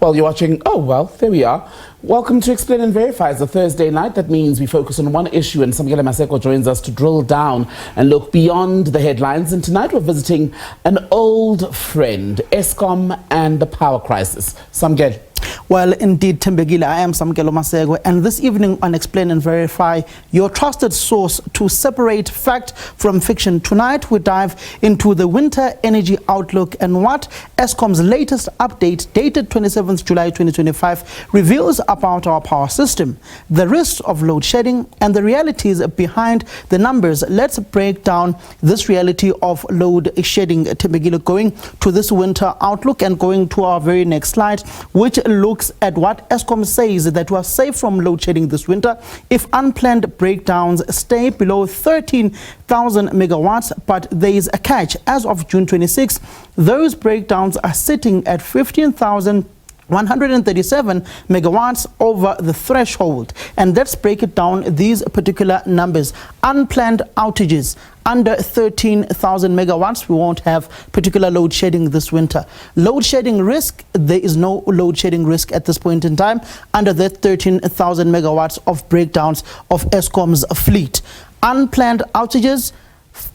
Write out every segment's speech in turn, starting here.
Well, you're watching, oh, well, there we are. Welcome to Explain and Verify. It's a Thursday night. That means we focus on one issue, and Samgele Maseko joins us to drill down and look beyond the headlines. And tonight we're visiting an old friend, Eskom and the power crisis. Samgele. Well, indeed, Tembegile, I am Samgelo Masego, and this evening on Explain and Verify, your trusted source to separate fact from fiction. Tonight, we dive into the winter energy outlook and what Eskom's latest update, dated 27th July 2025, reveals about our power system, the risks of load shedding, and the realities behind the numbers. Let's break down this reality of load shedding, Tembegile, going to this winter outlook and going to our very next slide, which looks at what Eskom says that we are safe from load shedding this winter if unplanned breakdowns stay below 13,000 megawatts. But there is a catch. As of June 26, those breakdowns are sitting at 15,137 megawatts over the threshold. And let's break it down, these particular numbers. Unplanned outages under 13,000 megawatts, we won't have particular load shedding this winter. Load shedding risk, there is no load shedding risk at this point in time under the 13,000 megawatts of breakdowns of Eskom's fleet. Unplanned outages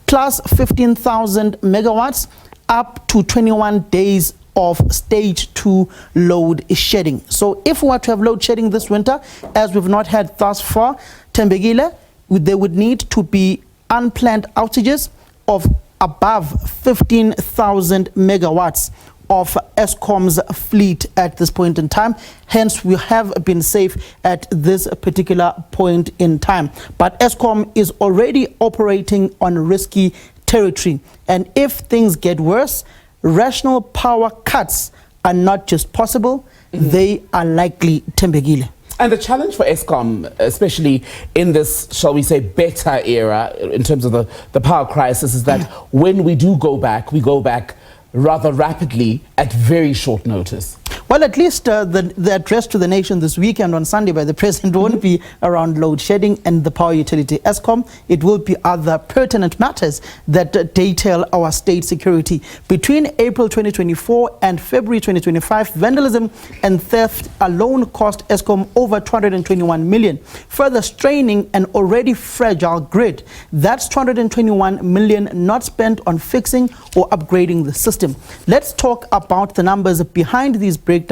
plus 15,000 megawatts up to 21 days of stage 2 load shedding. So if we were to have load shedding this winter, as we've not had thus far, Tembegile, there would need to be unplanned outages of above 15,000 megawatts of Eskom's fleet at this point in time. Hence, we have been safe at this particular point in time. But Eskom is already operating on risky territory. And if things get worse, rational power cuts are not just possible, they are likely, Tembegile. And the challenge for Eskom, especially in this, shall we say, better era in terms of the power crisis, is that when we do go back, we go back rather rapidly at very short notice. Well, at least the address to the nation this weekend on Sunday by the president won't be around load shedding and the power utility Eskom. It will be other pertinent matters that detail our state security. Between April 2024 and February 2025, vandalism and theft alone cost Eskom over 221 million, further straining an already fragile grid. That's 221 million not spent on fixing or upgrading the system. Let's talk about the numbers behind these breakdowns.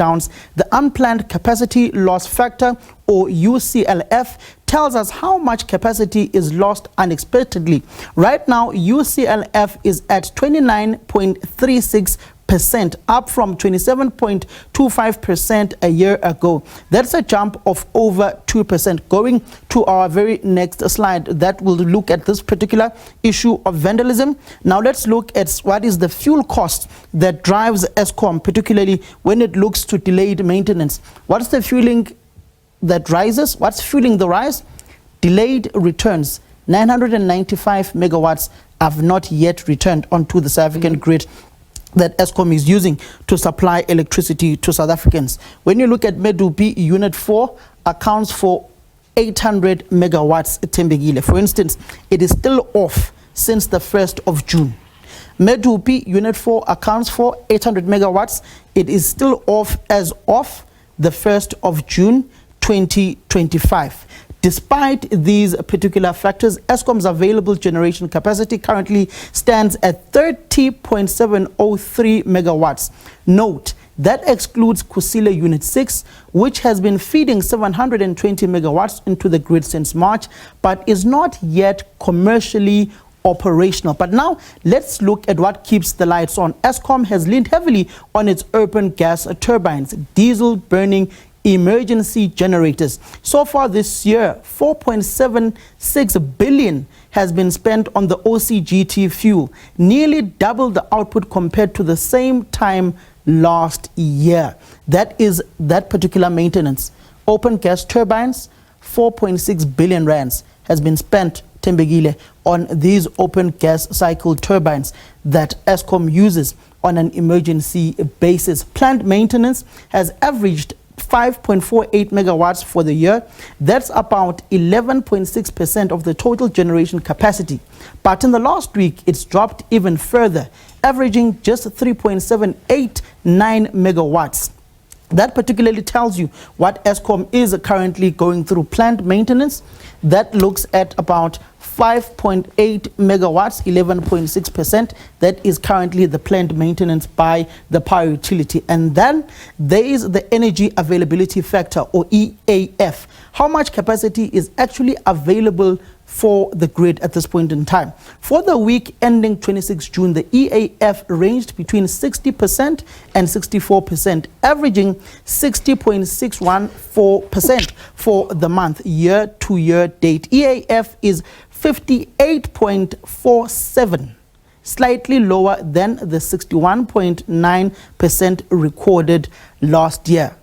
The unplanned capacity loss factor, or UCLF, tells us how much capacity is lost unexpectedly. Right now, UCLF is at 29.36%, up from 27.25% a year ago. That's a jump of over 2%. Going to our very next slide, that will look at this particular issue of vandalism. Now let's look at what is the fuel cost that drives Eskom, particularly when it looks to delayed maintenance. What's the fueling that rises? What's fueling the rise? Delayed returns. 995 megawatts have not yet returned onto the South African grid that Eskom is using to supply electricity to South Africans. When you look at Medupi, Unit 4 accounts for 800 megawatts, Tembegile. For instance, it is still off since the 1st of June. Medupi, Unit 4 accounts for 800 megawatts. It is still off as of the 1st of June 2025. Despite these particular factors, Eskom's available generation capacity currently stands at 30.703 megawatts. Note, that excludes Kusile Unit 6, which has been feeding 720 megawatts into the grid since March, but is not yet commercially operational. But now let's look at what keeps the lights on. Eskom has leaned heavily on its urban gas turbines, diesel burning emergency generators. So far this year, 4.76 billion has been spent on the OCGT fuel, nearly double the output compared to the same time last year. That is that particular maintenance. Open gas turbines, 4.6 billion rands has been spent, Tembegile, on these open gas cycle turbines that Eskom uses on an emergency basis. Planned maintenance has averaged 5.48 megawatts for the year. That's about 11.6% of the total generation capacity. But in the last week, it's dropped even further, averaging just 3.789 megawatts. That particularly tells you what Eskom is currently going through. Planned maintenance, that looks at about 5.8 megawatts, 11.6%. That is currently the planned maintenance by the power utility. And then there is the energy availability factor, or EAF. How much capacity is actually available for the grid at this point in time? For the week ending 26 June, the EAF ranged between 60% and 64%, averaging 60.614% for the month, year-to-year date. EAF is 58.47, slightly lower than the 61.9% recorded last year.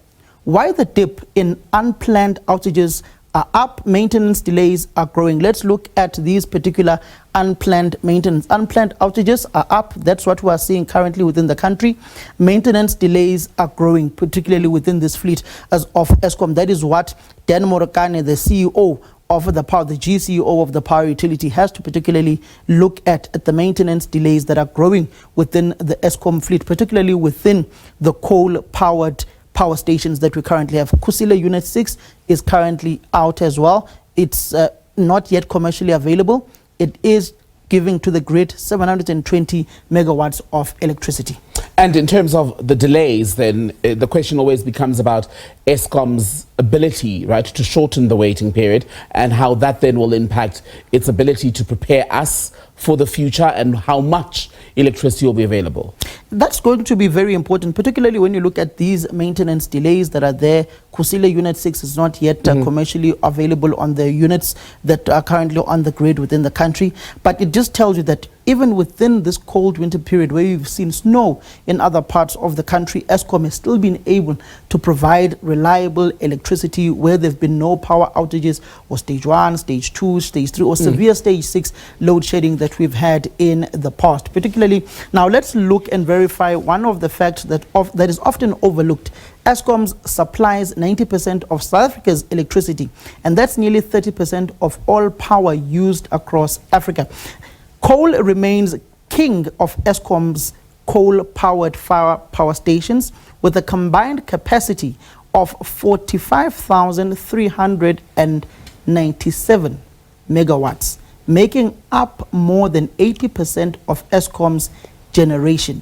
Why the dip in unplanned outages are up, maintenance delays are growing. Let's look at these particular unplanned maintenance. Unplanned outages are up. That's what we are seeing currently within the country. Maintenance delays are growing, particularly within this fleet as of Eskom. That is what Dan Morokane, the CEO of the power, the GCEO of the power utility, has to particularly look at the maintenance delays that are growing within the Eskom fleet, particularly within the coal-powered power stations that we currently have. Kusile Unit 6 is currently out as well. It's not yet commercially available. It is giving to the grid 720 megawatts of electricity. And in terms of the delays, then the question always becomes about Eskom's ability, right, to shorten the waiting period, and how that then will impact its ability to prepare us for the future, and how much electricity will be available. That's going to be very important, particularly when you look at these maintenance delays that are there. Kusile Unit 6 is not yet commercially available on the units that are currently on the grid within the country. But it just tells you that even within this cold winter period where you've seen snow in other parts of the country, Eskom has still been able to provide reliable electricity where there have been no power outages, or stage 1, stage 2, stage 3, or severe stage 6 load shedding that we've had in the past. Particularly, now let's look and verify one of the facts that is often overlooked. Eskom supplies 90% of South Africa's electricity, and that's nearly 30% of all power used across Africa. Coal remains king of Eskom's coal-powered power stations, with a combined capacity of 45,397 megawatts, making up more than 80% of Eskom's generation.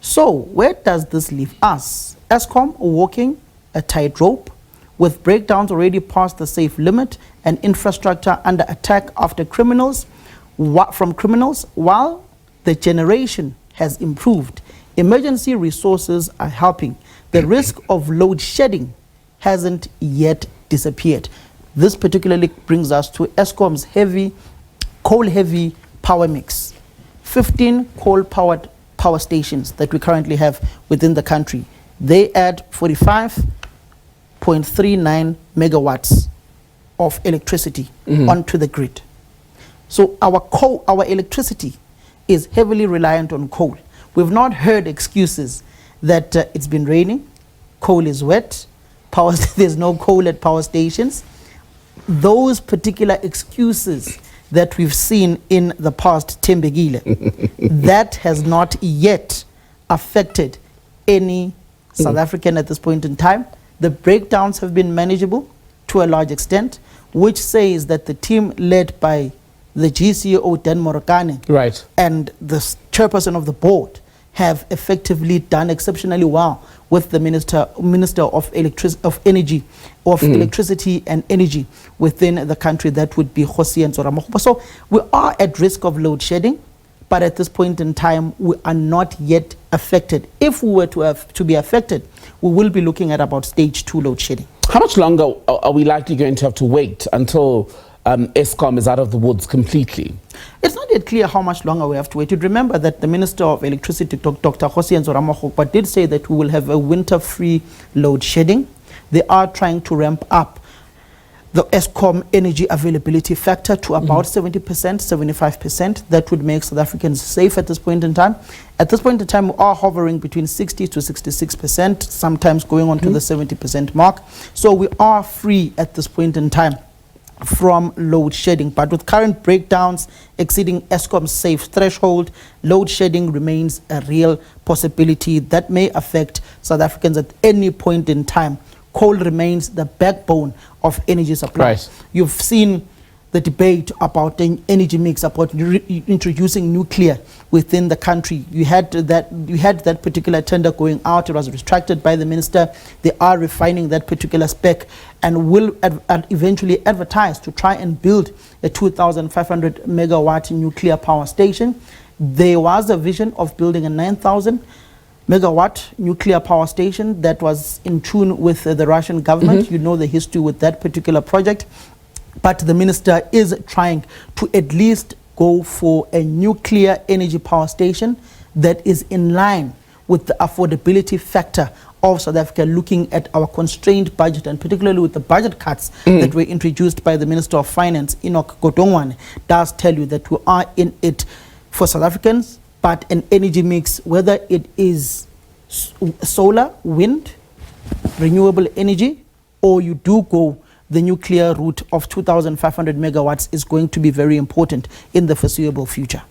So where does this leave us? Eskom walking a tightrope, with breakdowns already past the safe limit and infrastructure under attack after from criminals, while the generation has improved. Emergency resources are helping. The risk of load shedding hasn't yet disappeared. This particularly brings us to Eskom's coal-heavy power mix. 15 coal-powered power stations that we currently have within the country. They add 45.39 megawatts of electricity onto the grid. So our electricity is heavily reliant on coal. We've not heard excuses that it's been raining, coal is wet, there's no coal at power stations. Those particular excuses that we've seen in the past, Tembegile, that has not yet affected any South African at this point in time. The breakdowns have been manageable to a large extent, which says that the team led by the GCEO Dan Morokane, right, and the chairperson of the board have effectively done exceptionally well with the minister of electricity and energy within the country. That would be Hosien Zoramokgopa. So we are at risk of load shedding, but at this point in time we are not yet affected. If we were to be affected, we will be looking at about stage 2 load shedding. How much longer are we likely going to have to wait until Eskom is out of the woods completely? It's not yet clear how much longer we have to wait. You'd remember that the Minister of Electricity, Dr. Hosien Zoramokgopa, did say that we will have a winter-free load shedding. They are trying to ramp up the Eskom energy availability factor to about 70%, 75%. That would make South Africans safe at this point in time. At this point in time, we are hovering between 60 to 66%, sometimes going on to the 70% mark. So we are free at this point in time. from load shedding. But with current breakdowns exceeding Eskom's safe threshold, load shedding remains a real possibility that may affect South Africans at any point in time. Coal remains the backbone of energy supply. Right. You've seen the debate about the energy mix, about introducing nuclear within the country. You had that particular tender going out. It was retracted by the minister. They are refining that particular spec and will eventually advertise to try and build a 2,500 megawatt nuclear power station. There was a vision of building a 9,000 megawatt nuclear power station that was in tune with the Russian government. You know the history with that particular project. But the minister is trying to at least go for a nuclear energy power station that is in line with the affordability factor of South Africa, looking at our constrained budget, and particularly with the budget cuts that were introduced by the Minister of Finance, Enoch Godongwane, does tell you that we are in it for South Africans, but an energy mix, whether it is solar, wind, renewable energy, or you do go the nuclear route of 2,500 megawatts, is going to be very important in the foreseeable future.